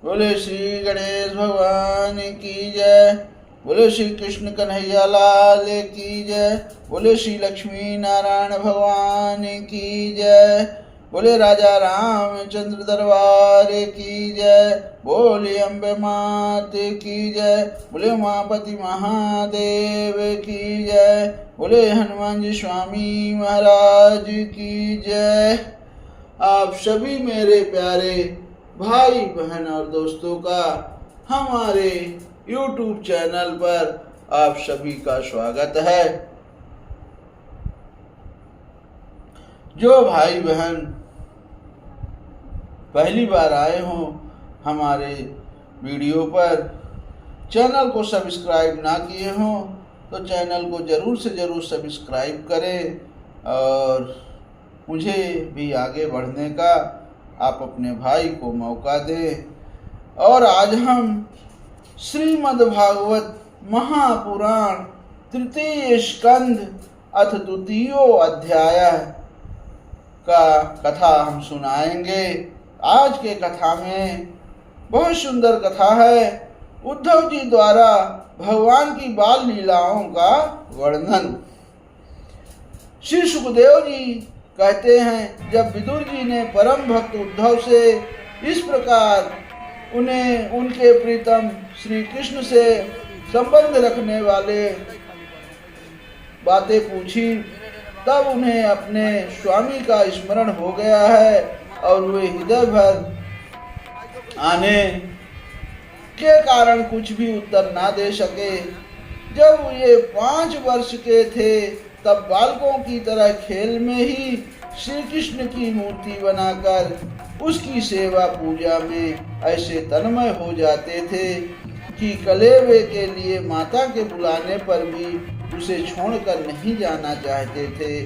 बोले श्री गणेश भगवान की जय। बोले श्री कृष्ण कन्हैया लाल की जय। बोले श्री लक्ष्मी नारायण भगवान की जय। बोले राजा रामचंद्र दरबार की जय। बोले अम्बे मात की जय। बोले उमापति महादेव की जय। बोले हनुमान जी स्वामी महाराज की जय। आप सभी मेरे प्यारे भाई बहन और दोस्तों का हमारे YouTube चैनल पर आप सभी का स्वागत है। जो भाई बहन पहली बार आए हों हमारे वीडियो पर, चैनल को सब्सक्राइब ना किए हों तो चैनल को ज़रूर से ज़रूर सब्सक्राइब करें और मुझे भी आगे बढ़ने का आप अपने भाई को मौका दें। और आज हम श्रीमद् भागवत महापुराण तृतीय स्कंध अथ द्वितीय अध्याय का कथा हम सुनाएंगे। आज के कथा में बहुत सुंदर कथा है। उद्धव जी द्वारा भगवान की बाल लीलाओं का वर्णन। श्री सुखदेव जी कहते हैं, जब विदुर जी ने परम भक्त उद्धव से इस प्रकार उन्हें उनके प्रीतम श्री कृष्ण से संबंध रखने वाले बातें पूछी, तब उन्हें अपने स्वामी का स्मरण हो गया है और वे हृदय भर आने के कारण कुछ भी उत्तर ना दे सके। जब ये 5 वर्ष के थे तब बालकों की तरह खेल में ही श्री कृष्ण की मूर्ति बनाकर उसकी सेवा पूजा में ऐसे तन्मय हो जाते थे कि कलेवे के लिए माता के बुलाने पर भी उसे छोड़कर नहीं जाना चाहते थे।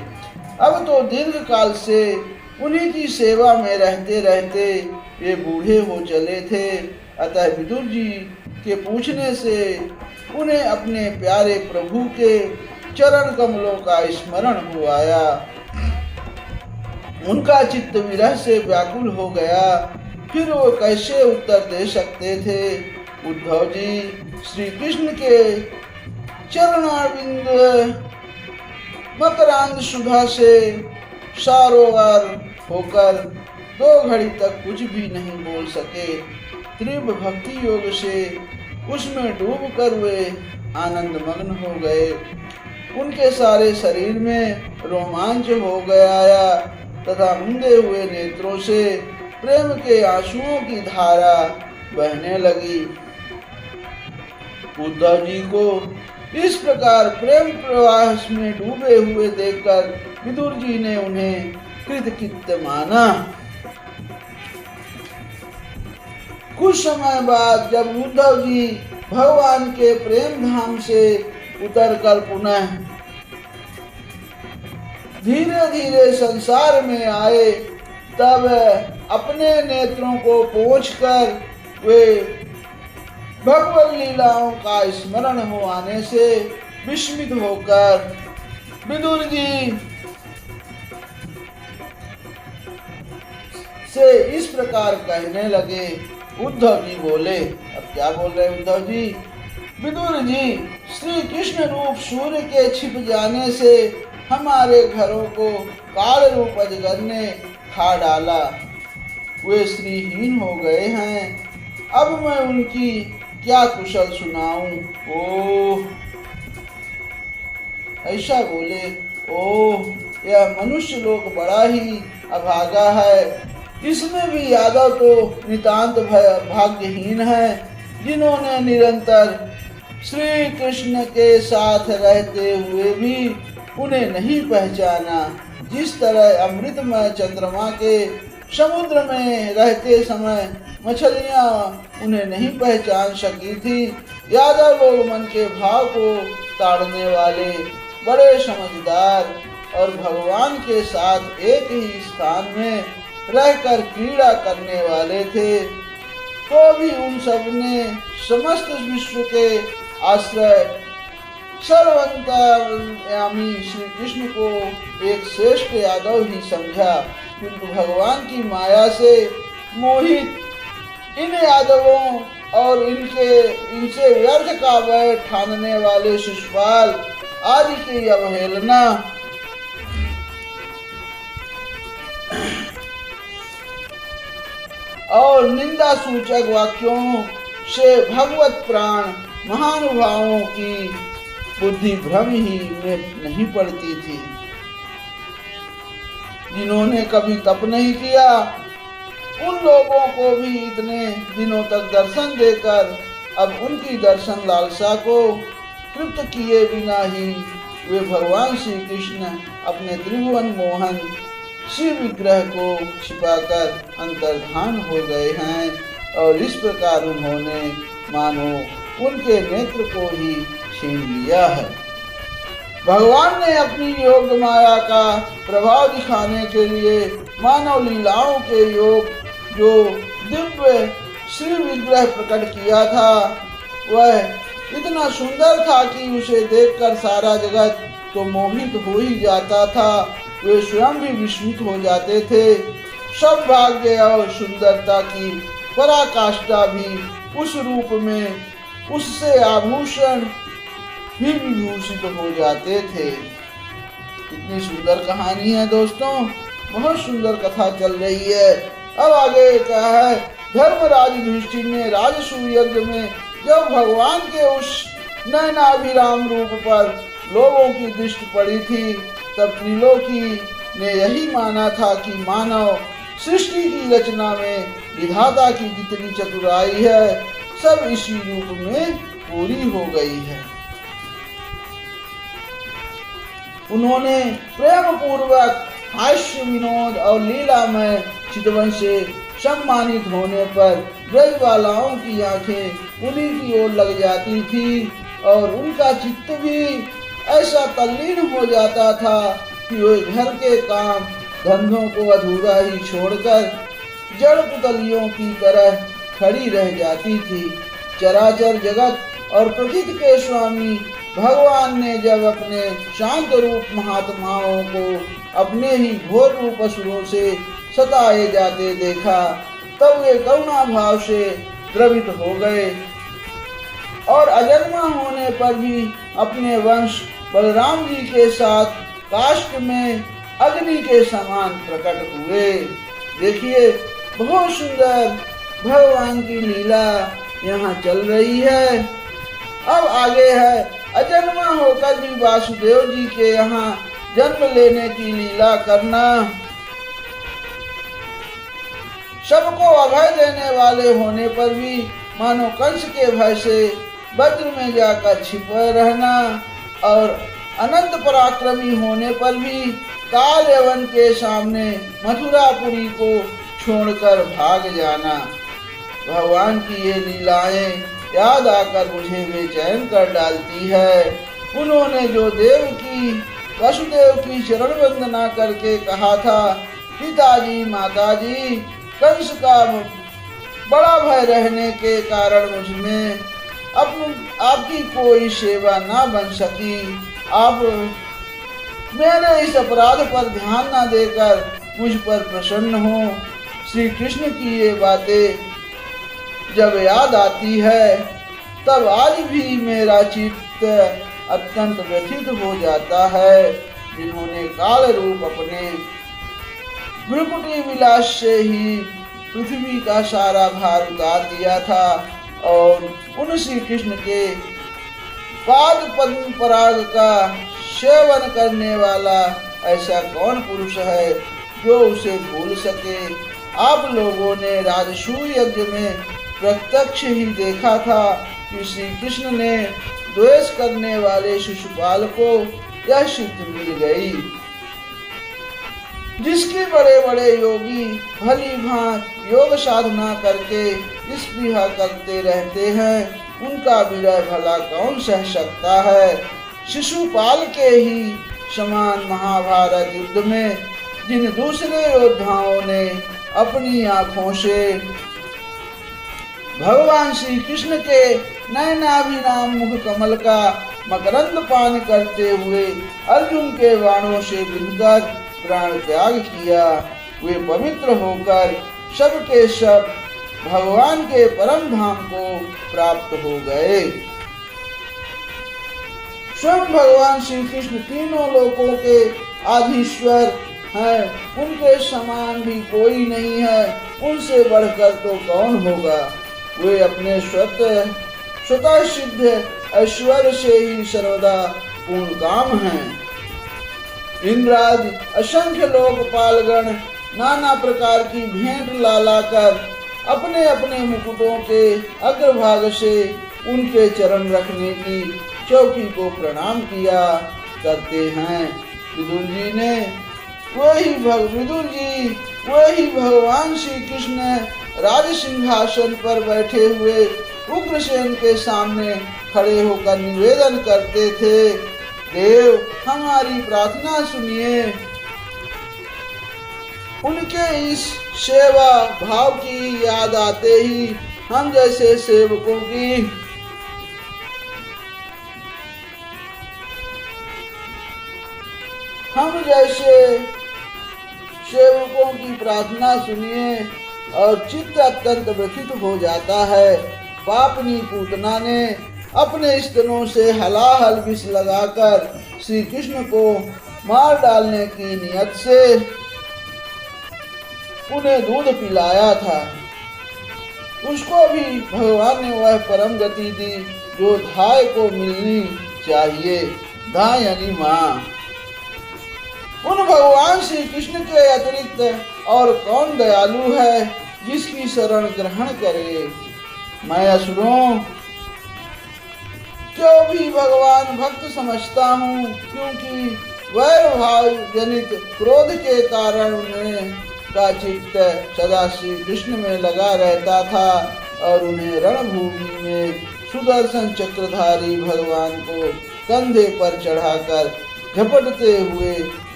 अब तो दीर्घ काल से उन्हीं की सेवा में रहते रहते ये बूढ़े हो चले थे। अतः विदुर जी के पूछने से उन्हें अपने प्यारे प्रभु के चरण कमलों का स्मरण हो आया। उनका चित्त विरह से व्याकुल हो गया। फिर वो कैसे उत्तर दे सकते थे। उद्धव जी श्री कृष्ण के चरणारविंद मकरांद सुधा से सारोवर होकर 2 घड़ी तक कुछ भी नहीं बोल सके। तीव्र भक्ति योग से उसमें डूब कर वे आनंद मग्न हो गए। उनके सारे शरीर में रोमांच हो गया तथा मूंदे हुए नेत्रों से प्रेम के आंसुओं की धारा बहने लगी। उद्धव जी को इस प्रकार प्रेम प्रवाह में डूबे हुए देखकर विदुर जी ने उन्हें कृतकृत्य माना। कुछ समय बाद जब उद्धव जी भगवान के प्रेम धाम से उतरकर पुनः धीरे धीरे संसार में आए, तब अपने नेत्रों को पोंछकर वे भगवत लीलाओं का स्मरण हो आने से विस्मित होकर विदुर जी से इस प्रकार कहने लगे। उद्धव जी बोले, अब क्या बोल रहे उद्धव जी? विदुर जी, श्री कृष्ण रूप सूर्य के छिप जाने से हमारे घरों को काल रूप अजगर ने खा डाला। वे श्रीहीन हो गए हैं। अब मैं उनकी क्या कुशल सुनाऊं? ओह, ऐसा बोले। ओह, यह मनुष्य लोक बड़ा ही अभागा है। इसमें भी यादव तो नितांत भाग्यहीन है, जिन्होंने निरंतर श्री कृष्ण के साथ रहते हुए भी उन्हें नहीं पहचाना। जिस तरह अमृतमय चंद्रमा के समुद्र में रहते समय मछलियां उन्हें नहीं पहचान सकी थी, यादव लोग मन के भाव को ताड़ने वाले बड़े समझदार और भगवान के साथ एक ही स्थान में रहकर क्रीड़ा करने वाले थे। तो भी उन सब ने समस्त विश्व के आश्रय सर्वंतर्यामी श्री कृष्ण को एक श्रेष्ठ यादव ही समझा, किंतु भगवान की माया से मोहित इन यादवों और इनसे व्यर्थ का वैर ठानने वाले शिशुपाल आदि की अवहेलना और निंदा सूचक वाक्यों से भगवत प्राण महानुभावों की बुद्धि भ्रम ही में नहीं पड़ती थी। जिन्होंने कभी तप नहीं किया उन लोगों को भी इतने दिनों तक दर्शन देकर अब उनकी दर्शन लालसा को तृप्त किए बिना ही वे भगवान श्री कृष्ण अपने त्रिभुवन मोहन शिव विग्रह को छिपाकर अंतर्धान हो गए हैं और इस प्रकार उन्होंने मानो उनके नेत्र को ही छीन लिया है। भगवान ने अपनी योग माया का प्रभाव दिखाने के लिए मानव लीलाओं के योग जो दिव्य श्री विग्रह प्रकट किया था वह इतना सुंदर था कि उसे देखकर सारा जगत तो मोहित हो ही जाता था। वे स्वयं भी विस्मित हो जाते थे। सौभाग्य और सुंदरता की पराकाष्ठा भी उस रूप में उससे आभूषण भी विभूषित हो जाते थे। इतनी सुंदर कहानी है दोस्तों, बहुत सुंदर कथा चल रही है। अब आगे क्या है, धर्मराज युधिष्ठिर ने राजसूय यज्ञ में जब भगवान के उस नयनाभिराम रूप पर लोगों की दृष्टि पड़ी थी तब त्रिलोकी ने यही माना था कि मानव सृष्टि की रचना में विधाता की जितनी चतुराई है सब इसी रूप में पूरी हो गई है। उन्होंने प्रेम पूर्वक हास्य विनोद और लीलामय चितवन से सम्मानित होने पर ब्रजबालाओं की आंखें उन्हीं की ओर लग जाती थी और उनका चित्त भी ऐसा तल्लीन हो जाता था कि वे घर के काम धंधों को अधूरा ही छोड़कर जड़ पुतलियों की तरह खड़ी रह जाती थी। चराचर जगत और प्रकृति के स्वामी भगवान ने जब अपने शांत रूप महात्माओं को अपने ही घोर रूप असुरों से सताए जाते देखा तब वे करुणा भाव से द्रवित हो गए और अजन्मा होने पर भी अपने वंश बलराम जी के साथ काष्ठ में अग्नि के समान प्रकट हुए। देखिए बहुत सुंदर भगवान की लीला यहाँ चल रही है। अब आगे है, अजन्मा होकर भी वासुदेव जी के यहाँ जन्म लेने की लीला करना, सबको अभय देने वाले होने पर भी मानो कंस के भय से वज्र में जाकर छिपे रहना और अनंत पराक्रमी होने पर भी काल यवन के सामने मथुरापुरी को छोड़कर भाग जाना। भगवान की ये लीलाएं याद आकर मुझे बेचैन कर डालती है। उन्होंने जो वसुदेव की चरण वंदना करके कहा था, पिताजी माताजी, कंस का बड़ा भय रहने के कारण मुझमें आपकी कोई सेवा ना बन सकी। आप मेरे इस अपराध पर ध्यान न देकर मुझ पर प्रसन्न हो। श्री कृष्ण की ये बातें जब याद आती है तब आज भी मेरा चित्त अत्यंत व्यथित हो जाता है। जिन्होंने काल रूप अपने भ्रुकुटी विलास से ही पृथ्वी का सारा भार उतार दिया था और उन श्री कृष्ण के पाद पद्म पराग का सेवन करने वाला ऐसा कौन पुरुष है जो उसे भूल सके। आप लोगों ने राजसूय यज्ञ में प्रत्यक्ष ही देखा था कि श्री कृष्ण ने द्वेष करने वाले शिशुपाल को यह सिद्ध मिल गई। जिसके बड़े बड़े योगी भली भांति योग साधना करके स्पृहा करते रहते हैं, उनका विरह भला कौन सह सकता है। शिशुपाल के ही समान महाभारत युद्ध में जिन दूसरे योद्धाओं ने अपनी आंखों से भगवान श्री कृष्ण के नयनाभिराम मुख कमल का मकरंद पान करते हुए अर्जुन के बाणों से बिंधकर प्राण त्याग किया, वे पवित्र होकर सब के सब भगवान के परम धाम को प्राप्त हो गए। स्वयं भगवान श्री कृष्ण तीनों लोकों के आधीश्वर हैं, उनके समान भी कोई नहीं है, उनसे बढ़कर तो कौन होगा। वे अपने स्वतः सिद्ध ऐश्वर्य से ही सर्वदा पूर्ण काम हैं। इंद्रादि असंख्य लोकपालगण नाना प्रकार की भेंट लाकर अपने अपने मुकुटों के अग्रभाग से उनके चरण रखने की चौकी को प्रणाम किया करते हैं। विदुर जी वही भगवान श्री कृष्ण राज सिंहासन पर बैठे हुए उग्रसेन के सामने खड़े होकर निवेदन करते थे, देव हमारी प्रार्थना सुनिए। उनके इस सेवा भाव की याद आते ही हम जैसे सेवकों की प्रार्थना सुनिए और चित्त अत्यंत व्यथित हो जाता है। पापनी पूतना ने अपने स्तनों से हलाहल विष लगाकर श्री कृष्ण को मार डालने की नियत से उन्हें दूध पिलाया था। उसको भी भगवान ने वह परम गति दी जो धाय को मिलनी चाहिए। धाय यानी माँ। उन भगवान श्री कृष्ण के अतिरिक्त और कौन दयालु है जिसकी शरण ग्रहण करे। मैं असुरों क्यों भी भगवान भक्त समझता हूँ, क्योंकि वैर भाव जनित क्रोध के कारण उन्हें का चित्त सदा श्री कृष्ण में लगा रहता था और उन्हें रणभूमि में सुदर्शन चक्रधारी भगवान को कंधे पर चढ़ाकर झपटते हुए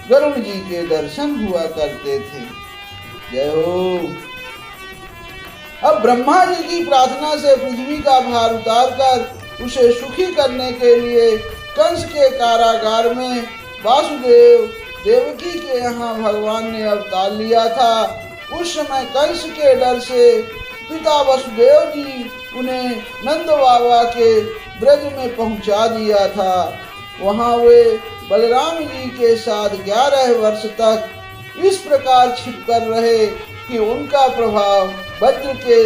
गरुड़ जी के दर्शन हुआ करते थे। जय हो। अब ब्रह्मा जी की प्रार्थना से पृथ्वी का भार उतारकर उसे सुखी करने के लिए कंस के कारागार में वासुदेव देवकी के यहाँ भगवान ने अवतार लिया था। उस समय कंस के डर से पिता वसुदेव जी उन्हें नंद बाबा के ब्रज में पहुंचा दिया था। वहाँ वे बलराम जी के साथ 11 वर्ष तक इस प्रकार छिपकर रहे कि उनका प्रभाव वज्र के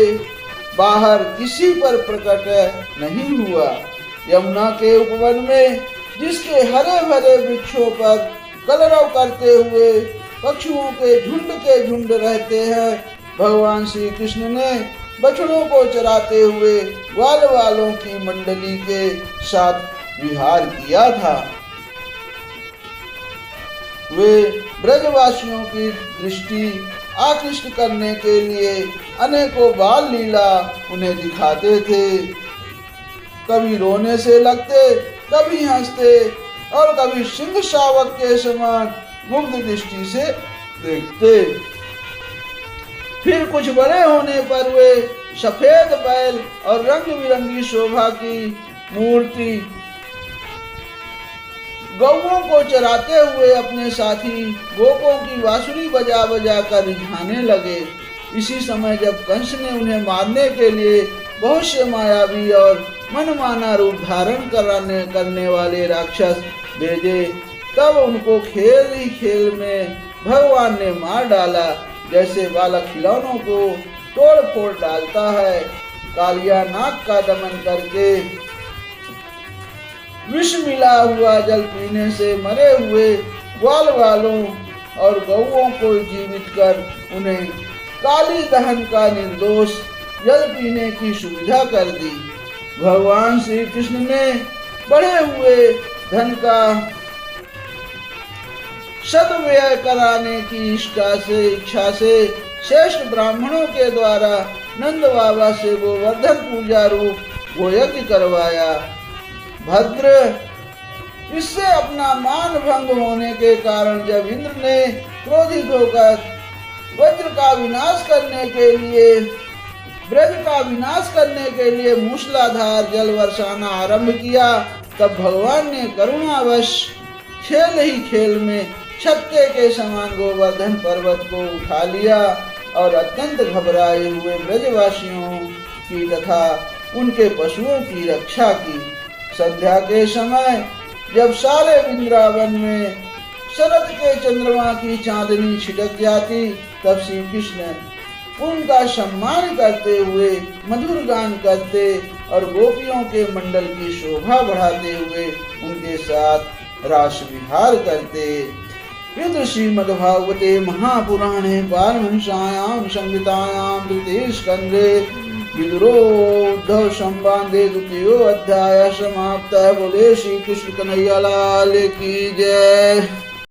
बाहर किसी पर प्रकट नहीं हुआ। यमुना के उपवन में जिसके हरे भरे वृक्षों पर कलरव करते हुए पक्षियों के झुंड रहते हैं, भगवान श्री कृष्ण ने बछड़ों को चराते हुए ग्वाल वालों की मंडली के साथ विहार किया था। वे ब्रजवासियों की दृष्टि आकृष्ट करने के लिए अनेकों बाल लीला उन्हें दिखाते थे। कभी रोने से लगते, कभी हंसते और कभी सिंह शावक के समान मुग्ध दृष्टि से देखते। फिर कुछ बड़े होने पर वे सफेद बैल और रंग बिरंगी शोभा की मूर्ति गौओं को चराते हुए अपने साथी गोपों की बांसुरी बजा बजा कर रिझाने लगे। इसी समय जब कंस ने उन्हें मारने के लिए बहुत से मायावी और मनमाना रूप धारण करने वाले राक्षस भेजे, तब उनको खेल ही खेल में भगवान ने मार डाला, जैसे बालक खिलौनों को तोड़ फोड़ डालता है। कालिया नाग का दमन करके विष मिला हुआ जल पीने से मरे हुए ग्वाल वालों और गौओं को जीवित कर उन्हें काली दहन का निर्दोष जल पीने की सुविधा कर दी। भगवान श्री कृष्ण ने बढ़े हुए धन का सदव्यय कराने की इच्छा से श्रेष्ठ ब्राह्मणों के द्वारा नंद बाबा से गोवर्धन पूजा रूप वो यज्ञ करवाया। भद्र, इससे अपना मान भंग होने के कारण जब इंद्र ने क्रोधित होकर वज्र का विनाश करने के लिए मूसलाधार जल बरसाना आरंभ किया, तब भगवान ने करुणावश खेल ही खेल में छत्ते के समान गोवर्धन पर्वत को उठा लिया और अत्यंत घबराए हुए ब्रजवासियों की तथा उनके पशुओं की रक्षा की। संध्या के समय जब सारे वृंदावन में शरद के चंद्रमा की चांदनी छिटक जाती, तब श्री कृष्ण उनका सम्मान करते हुए मधुर गान करते और गोपियों के मंडल की शोभा बढ़ाते हुए उनके साथ रास विहार करते। इति श्रीमद्भागवते महापुराणे पारमहंस्यां संहितायां तृतीये स्कन्धे विदुरोद्धव संवादे द्वितीयो अध्याय समाप्तः। बोले श्री कृष्ण कन्हैया लाल की जय।